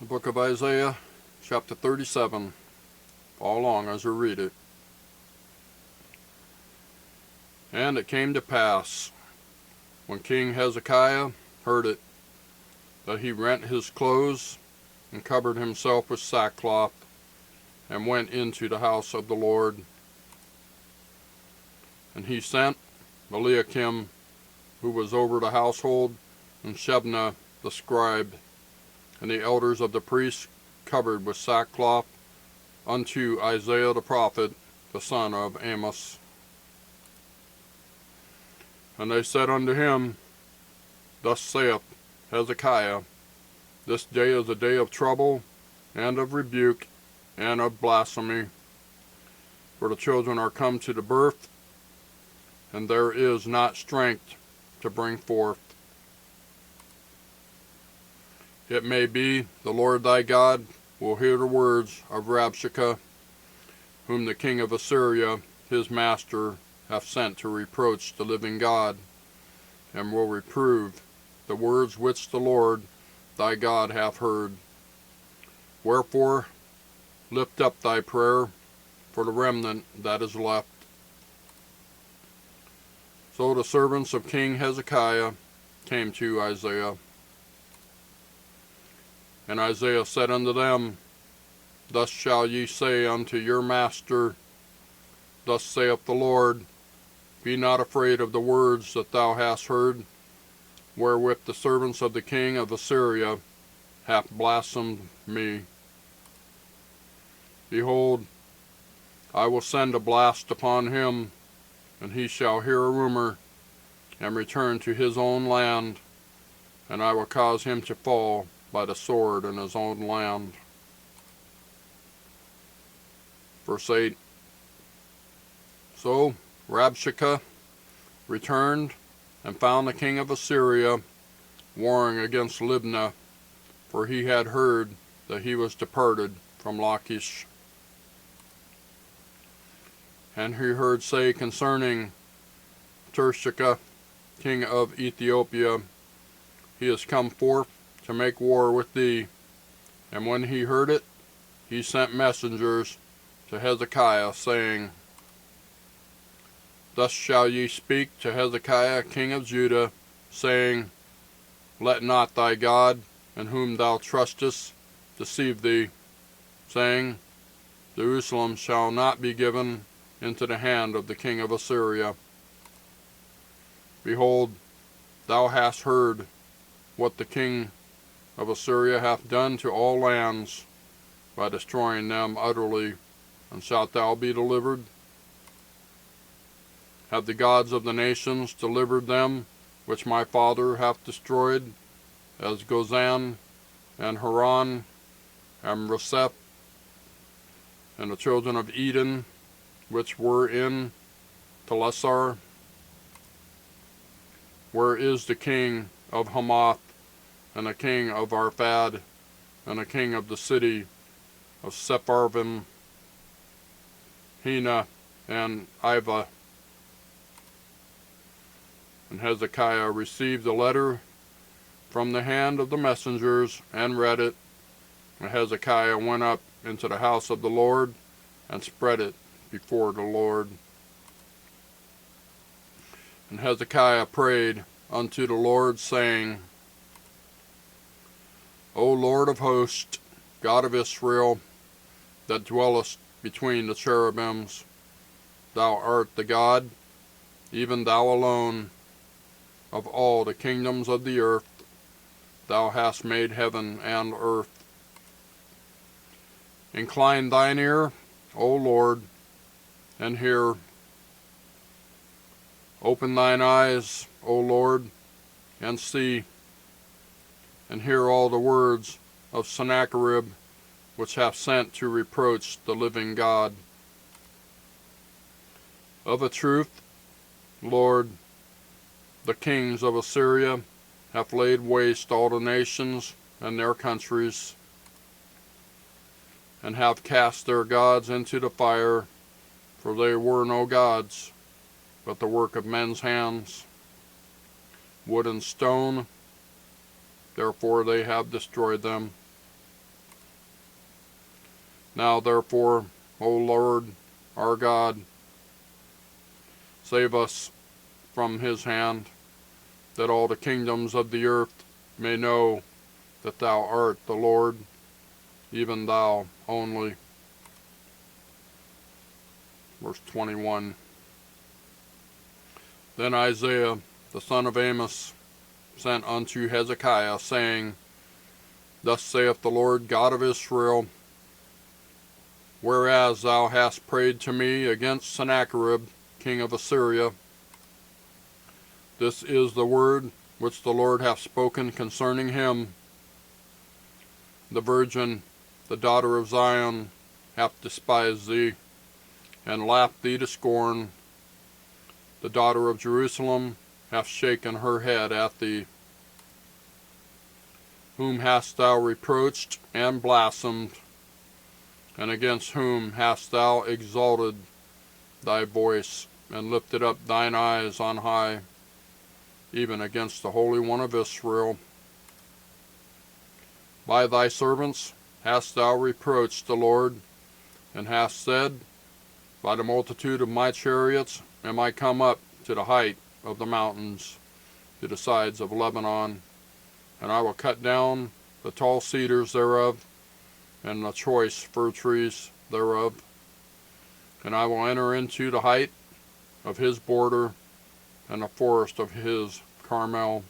The book of Isaiah, chapter 37. Follow along as we read it. And it came to pass, when King Hezekiah heard it, that he rent his clothes and covered himself with sackcloth, and went into the house of the Lord. And he sent Eliakim, who was over the household, and Shebna the scribe, and the elders of the priests covered with sackcloth, unto Isaiah the prophet, the son of Amos. And they said unto him, Thus saith Hezekiah, This day is a day of trouble, and of rebuke, and of blasphemy. For the children are come to the birth, and there is not strength to bring forth. It may be the Lord thy God will hear the words of Rabshakeh, whom the king of Assyria, his master, hath sent to reproach the living God, and will reprove the words which the Lord thy God hath heard. Wherefore, lift up thy prayer for the remnant that is left. So the servants of King Hezekiah came to Isaiah. And Isaiah said unto them, Thus shall ye say unto your master, Thus saith the Lord, Be not afraid of the words that thou hast heard, wherewith the servants of the king of Assyria hath blasphemed me. Behold, I will send a blast upon him, and he shall hear a rumor, and return to his own land, and I will cause him to fall by the sword in his own land. Verse 8. So Rabshakeh returned and found the king of Assyria warring against Libnah, for he had heard that he was departed from Lachish. And he heard say concerning Tirshakah, king of Ethiopia, He is come forth to make war with thee. And when he heard it, he sent messengers to Hezekiah, saying, Thus shall ye speak to Hezekiah king of Judah, saying, Let not thy God, in whom thou trustest, deceive thee, saying, Jerusalem shall not be given into the hand of the king of Assyria. Behold, thou hast heard what the king of Assyria hath done to all lands, by destroying them utterly, and shalt thou be delivered? Have the gods of the nations delivered them, which my father hath destroyed, as Gozan, and Haran, and Reseph, and the children of Eden, which were in Telassar? Where is the king of Hamath, and the king of Arphad, and the king of the city of Sepharvaim, Hena, and Iva? And Hezekiah received the letter from the hand of the messengers, and read it. And Hezekiah went up into the house of the Lord, and spread it before the Lord. And Hezekiah prayed unto the Lord, saying, O Lord of hosts, God of Israel, that dwellest between the cherubims, thou art the God, even thou alone, of all the kingdoms of the earth. Thou hast made heaven and earth. Incline thine ear, O Lord, and hear. Open thine eyes, O Lord, and see, and hear all the words of Sennacherib, which hath sent to reproach the living God. Of a truth, Lord, the kings of Assyria have laid waste all the nations and their countries, and have cast their gods into the fire, for they were no gods, but the work of men's hands, wood and stone, therefore they have destroyed them. Now therefore, O Lord our God, save us from his hand, that all the kingdoms of the earth may know that thou art the Lord, even thou only. Verse 21. Then Isaiah the son of Amos sent unto Hezekiah, saying, Thus saith the Lord God of Israel, whereas thou hast prayed to me against Sennacherib, king of Assyria, this is the word which the Lord hath spoken concerning him. The virgin, the daughter of Zion, hath despised thee, and laughed thee to scorn. The daughter of Jerusalem hath shaken her head at thee. Whom hast thou reproached and blasphemed, and against whom hast thou exalted thy voice, and lifted up thine eyes on high, even against the Holy One of Israel? By thy servants hast thou reproached the Lord, and hast said, By the multitude of my chariots am I come up to the height of the mountains, to the sides of Lebanon, and I will cut down the tall cedars thereof, and the choice fir trees thereof, and I will enter into the height of his border, and the forest of his Carmel.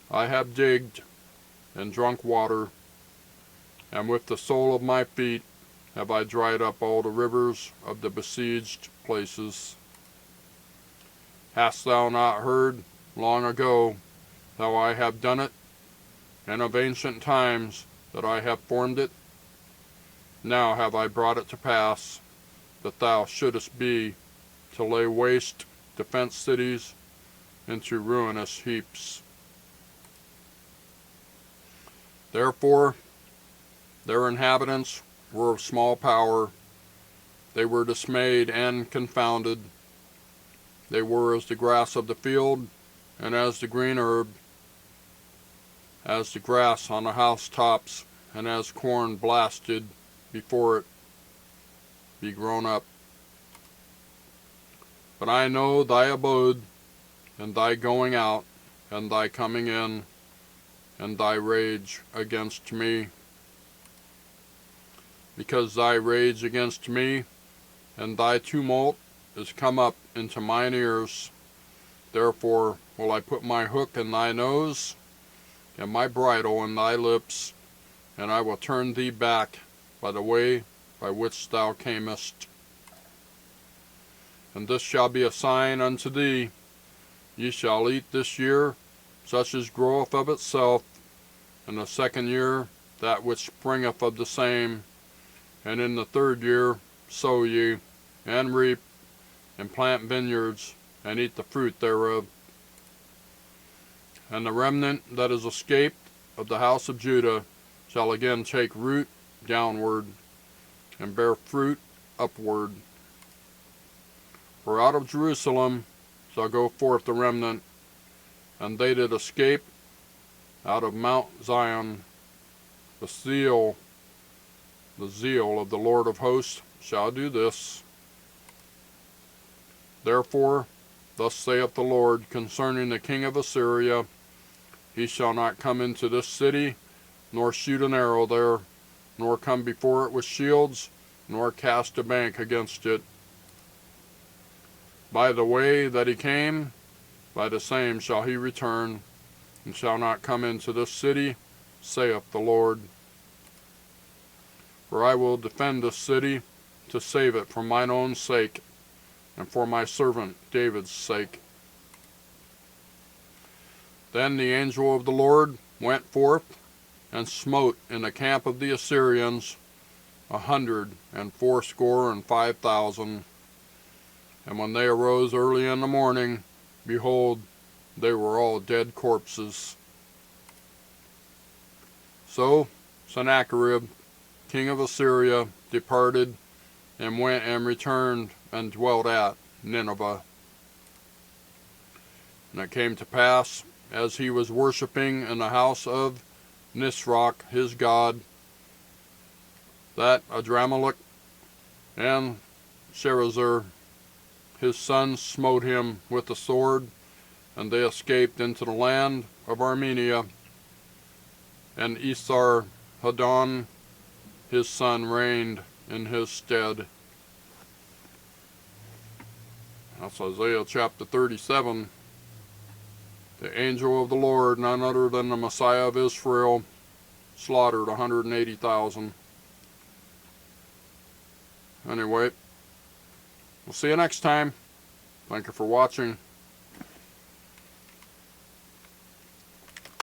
I have digged and drunk water, and with the sole of my feet have I dried up all the rivers of the besieged places. Hast thou not heard long ago how I have done it, and of ancient times that I have formed it? Now have I brought it to pass, that thou shouldest be to lay waste to fenced cities into ruinous heaps. Therefore their inhabitants were of small power, they were dismayed and confounded. They were as the grass of the field, and as the green herb, as the grass on the housetops, and as corn blasted before it be grown up. But I know thy abode, and thy going out, and thy coming in, and thy rage against me. Because thy rage against me, and thy tumult is come up into mine ears, therefore will I put my hook in thy nose, and my bridle in thy lips, and I will turn thee back by the way by which thou camest. And this shall be a sign unto thee, ye shall eat this year such as groweth of itself, and the second year that which springeth of the same, and in the third year sow ye, and reap, and plant vineyards, and eat the fruit thereof. And the remnant that is escaped of the house of Judah shall again take root downward, and bear fruit upward. For out of Jerusalem shall go forth the remnant, and they that escape out of Mount Zion. The zeal of the Lord of hosts shall do this. Therefore, thus saith the Lord concerning the king of Assyria, he shall not come into this city, nor shoot an arrow there, nor come before it with shields, nor cast a bank against it. By the way that he came, by the same shall he return, and shall not come into this city, saith the Lord. For I will defend this city, to save it for mine own sake, and for my servant David's sake. Then the angel of the Lord went forth, and smote in the camp of the Assyrians 185,000. And when they arose early in the morning, behold, they were all dead corpses. So Sennacherib, king of Assyria, departed, and went and returned, and dwelt at Nineveh. And it came to pass, as he was worshipping in the house of Nisroch his god, that Adramelech and Sharezer his sons smote him with the sword, and they escaped into the land of Armenia, and Esar-Haddon his son reigned in his stead. That's Isaiah chapter 37. The angel of the Lord, none other than the Messiah of Israel, slaughtered 180,000. Anyway, we'll see you next time. Thank you for watching.